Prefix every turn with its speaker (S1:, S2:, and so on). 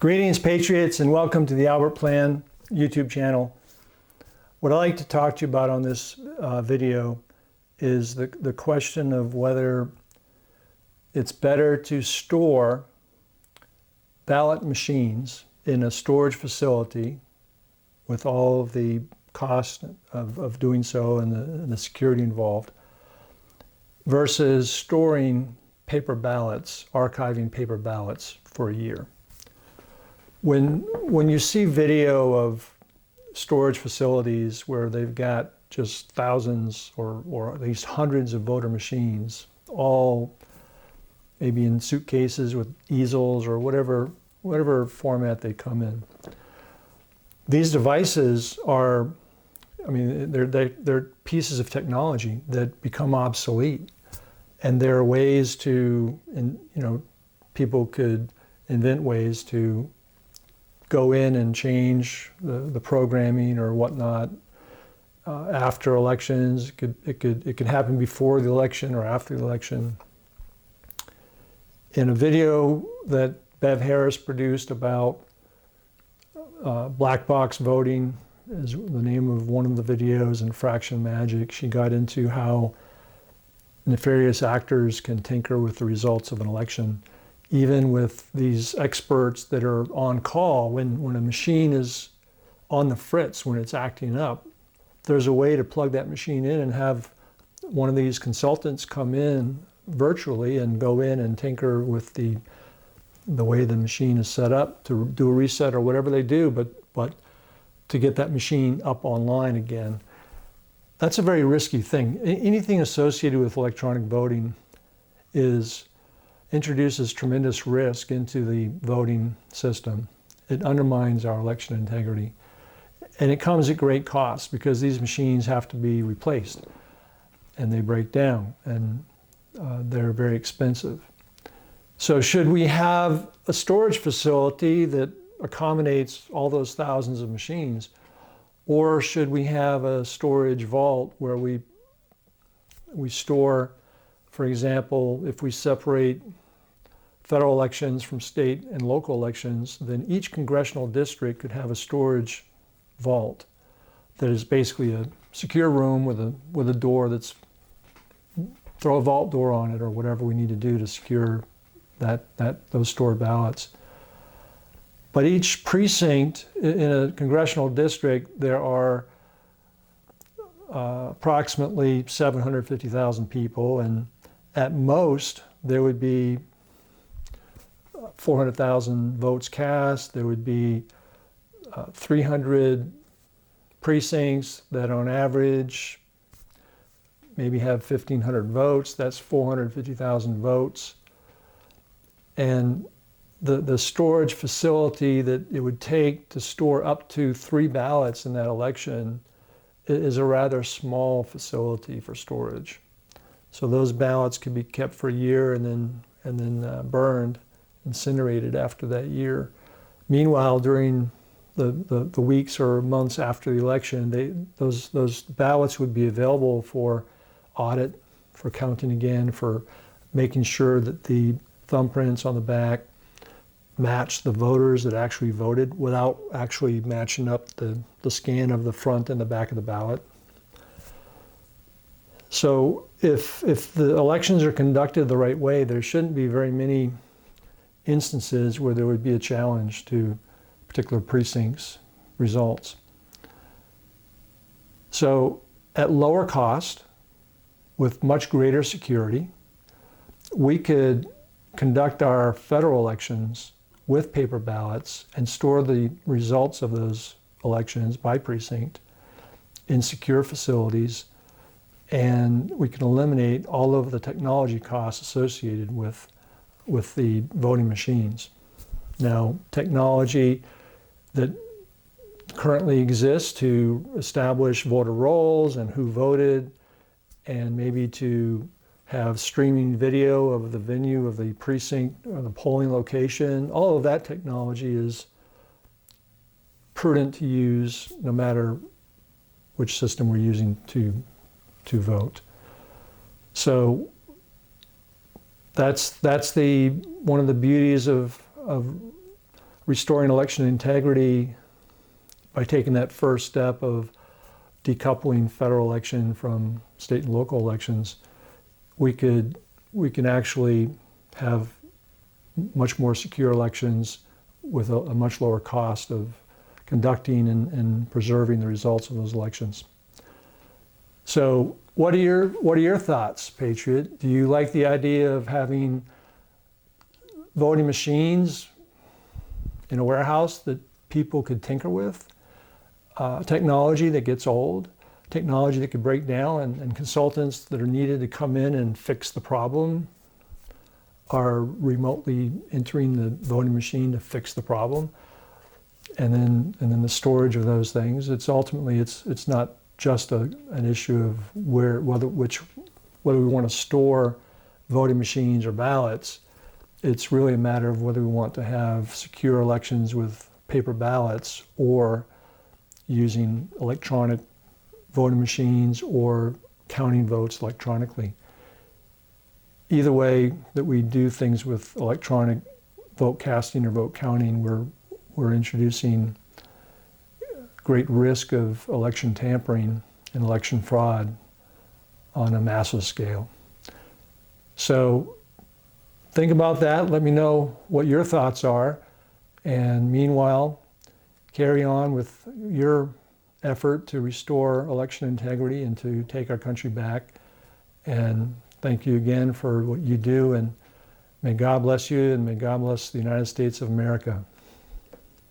S1: Greetings, Patriots, and welcome to the Albert Plan YouTube channel. What I'd like to talk to you about on this video is the question of whether it's better to store ballot machines in a storage facility with all of the cost of doing so and the security involved versus storing paper ballots, archiving paper ballots for a year. When you see video of storage facilities where they've got just thousands or at least hundreds of voter machines, all maybe in suitcases with easels or whatever format they come in. These devices are, they're pieces of technology that become obsolete, and there are ways to, people could invent ways to go in and change the programming or whatnot after elections. It could happen before the election or after the election. In a video that Bev Harris produced about black box voting, is the name of one of the videos, and fraction magic, she got into how nefarious actors can tinker with the results of an election, even with these experts that are on call. When a machine is on the fritz, when it's acting up, there's a way to plug that machine in and have one of these consultants come in virtually and go in and tinker with the way the machine is set up to do a reset or whatever they do, but to get that machine up online again. That's a very risky thing. Anything associated with electronic voting introduces tremendous risk into the voting system. It undermines our election integrity. And it comes at great cost because these machines have to be replaced and they break down, and they're very expensive. So should we have a storage facility that accommodates all those thousands of machines, or should we have a storage vault where we store, for example, if we separate federal elections from state and local elections, then each congressional district could have a storage vault that is basically a secure room with a door that's, throw a vault door on it or whatever we need to do to secure those stored ballots. But each precinct in a congressional district, there are approximately 750,000 people, and at most there would be 400,000 votes cast. There would be 300 precincts that on average maybe have 1,500 votes. That's 450,000 votes. And the storage facility that it would take to store up to 3 ballots in that election is a rather small facility for storage. So those ballots could be kept for a year and then burned, incinerated after that year. Meanwhile, during the weeks or months after the election, those ballots would be available for audit, for counting again, for making sure that the thumbprints on the back match the voters that actually voted without actually matching up the scan of the front and the back of the ballot. So if the elections are conducted the right way, there shouldn't be very many instances where there would be a challenge to particular precincts' results. So at lower cost, with much greater security, we could conduct our federal elections with paper ballots and store the results of those elections by precinct in secure facilities, and we can eliminate all of the technology costs associated with the voting machines. Now, technology that currently exists to establish voter rolls and who voted, and maybe to have streaming video of the venue of the precinct or the polling location, all of that technology is prudent to use no matter which system we're using to vote. So that's one of the beauties of restoring election integrity by taking that first step of decoupling federal election from state and local elections, we can actually have much more secure elections with a much lower cost of conducting and preserving the results of those elections. So what are your thoughts, Patriot? Do you like the idea of having voting machines in a warehouse that people could tinker with? Technology that gets old, technology that could break down, and consultants that are needed to come in and fix the problem are remotely entering the voting machine to fix the problem. And then the storage of those things. It's ultimately it's not just an issue of whether we want to store voting machines or ballots. It's really a matter of whether we want to have secure elections with paper ballots or using electronic voting machines or counting votes electronically. Either way that we do things with electronic vote casting or vote counting, we're introducing great risk of election tampering and election fraud on a massive scale. So think about that. Let me know what your thoughts are. And meanwhile, carry on with your effort to restore election integrity and to take our country back. And thank you again for what you do. And may God bless you, and may God bless the United States of America.